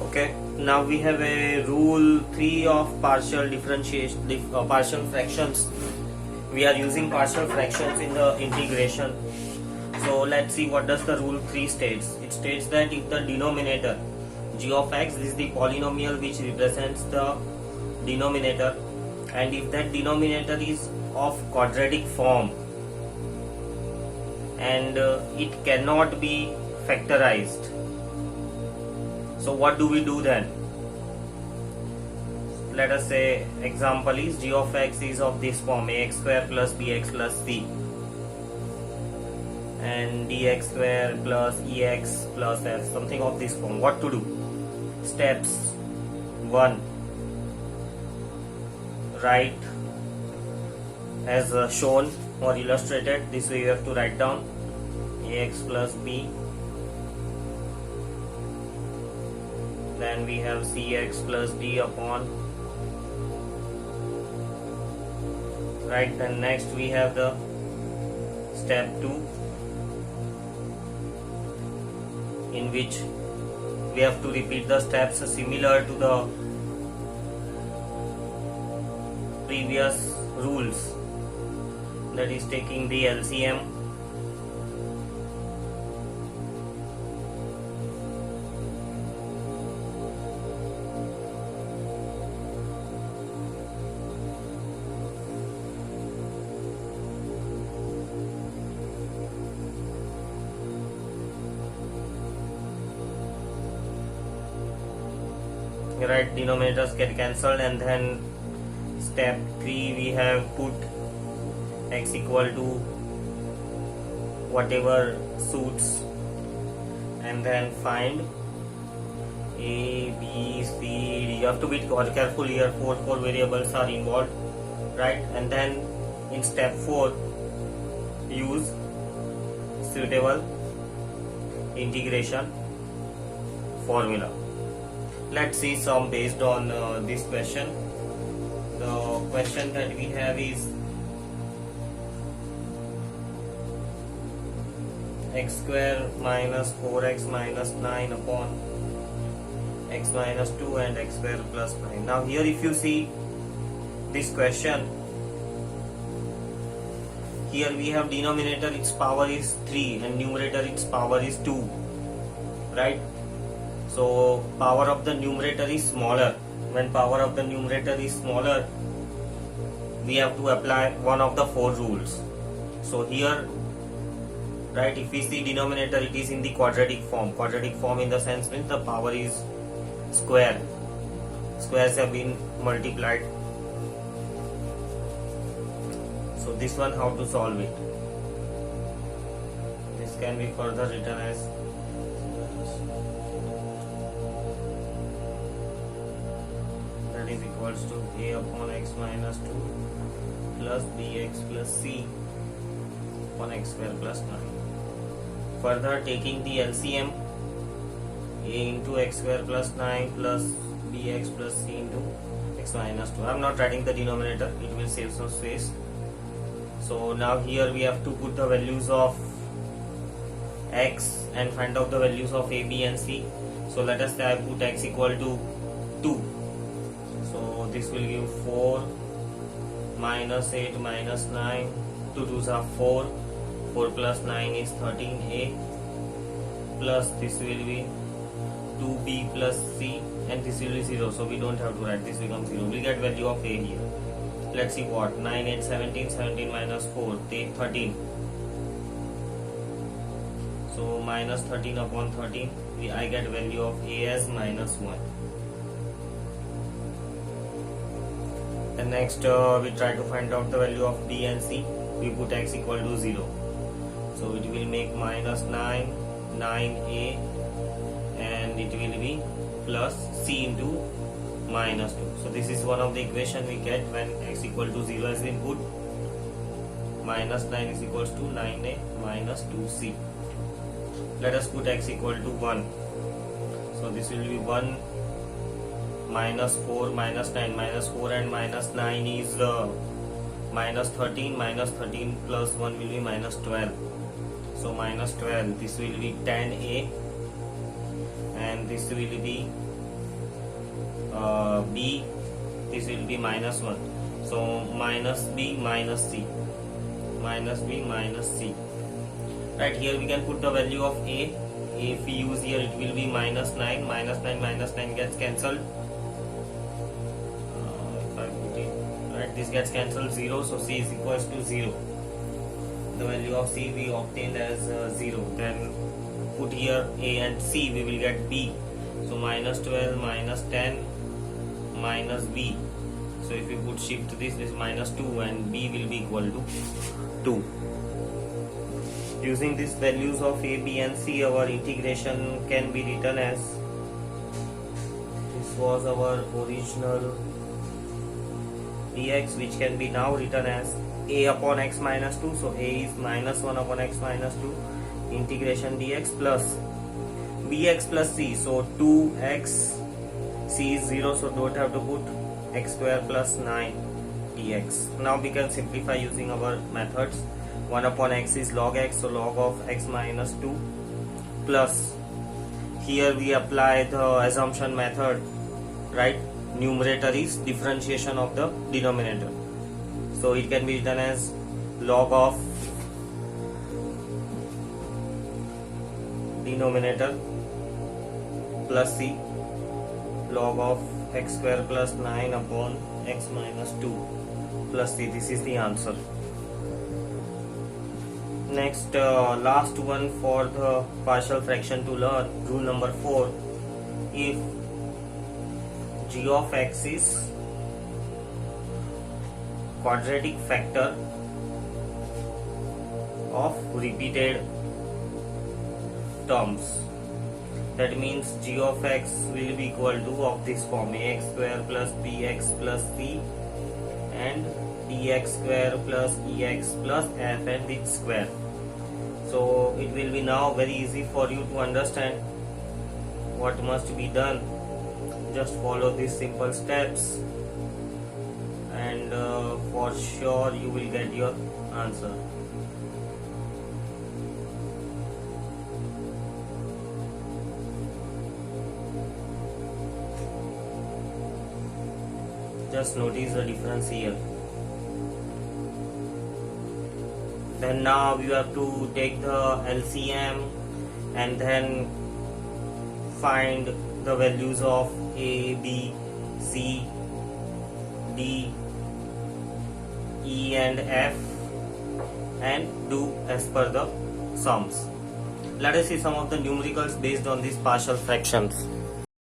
Okay, now we have a rule 3 of partial differentiation, partial fractions. We are using partial fractions in the integration. So let's see what does the rule 3 states. It states that if the denominator g of x is the polynomial which represents the denominator, and if that denominator is of quadratic form and it cannot be factorized. So what do we do then? Let us say example is g of x is of this form, ax square plus bx plus c, and dx square plus ex plus f, something of this form. What to do? Steps 1, write as shown or illustrated. This way you have to write down ax plus b, then we have cx plus d upon, right. Then next we have the step 2, in which we have to repeat the steps similar to the previous rules, that is taking the LCM, right. Denominators get cancelled, and then step 3 we have put x equal to whatever suits, and then find a, b, c, d. You have to be careful here, four variables are involved, right. And then in step 4 use suitable integration formula. Let's see some based on this question. The question that we have is x square minus 4x minus 9 upon x minus 2 and x square plus 9. Now here if you see this question, here we have denominator its power is 3 and numerator its power is 2, right. So power of the numerator is smaller. When power of the numerator is smaller, we have to apply one of the 4 rules. So here, right, if we see denominator, it is in the quadratic form. Quadratic form in the sense means the power is square. Squares have been multiplied. So this one, how to solve it? This can be further written as is equals to a upon x minus 2 plus bx plus c upon x square plus 9. Further, taking the LCM, a into x square plus 9 plus bx plus c into x minus 2. I am not writing the denominator, it will save some space. So now here we have to put the values of x and find out the values of a, b and c. So let us say I put x equal to 2. So this will give 4 minus 8 minus 9, 2 2s are 4, 4 plus 9 is 13a, plus this will be 2b plus c, and this will be 0, so we don't have to write, this becomes 0. We get value of a here. Let's see what, 9 8 17, 17 minus 4 take 13. So minus 13 upon 13, I get value of a as minus 1. And next we try to find out the value of b and c. We put x equal to 0. So it will make minus 9, 9a, and it will be plus c into minus 2. So this is one of the equation we get when x equal to 0 has been put. Minus 9 is equals to 9a minus 2c. Let us put x equal to 1. So this will be 1 minus 4 minus 9, minus 4 and minus 9 is minus 13, minus 13 plus 1 will be minus 12. So minus 12, this will be 10a, and this will be b, this will be minus 1. So minus b minus c, minus b minus c. Right, here we can put the value of a. If we use here, it will be minus 9. Minus 9 minus 9 gets cancelled. If I put it, right, this gets cancelled, 0. So c is equals to 0. The value of c we obtained as 0. Then put here a and c, we will get b. So minus 12 minus 10 minus b. So if we put shift this is minus 2 and b will be equal to 2. Using these values of a, b and c, our integration can be written as, this was our original dx, which can be now written as a upon x minus 2. So a is minus 1 upon x minus 2 integration dx plus bx plus c. So 2x, c is 0, so don't have to put x square plus 9 dx. Now we can simplify using our methods. 1 upon x is log x, so log of x minus 2 plus, here we apply the assumption method, right? Numerator is differentiation of the denominator, so it can be written as log of denominator plus c, log of x square plus 9 upon x minus 2 plus c. This is the answer. Next, last one for the partial fraction to learn, rule number 4. If g of x is quadratic factor of repeated terms, that means g of x will be equal to of this form, ax square plus bx plus c and dx square plus ex plus f and its square. So it will be now very easy for you to understand what must be done. Just follow these simple steps and for sure you will get your answer. Just notice the difference here. Then now you have to take the LCM and then find the values of A, B, C, D, E and F and do as per the sums. Let us see some of the numericals based on these partial fractions.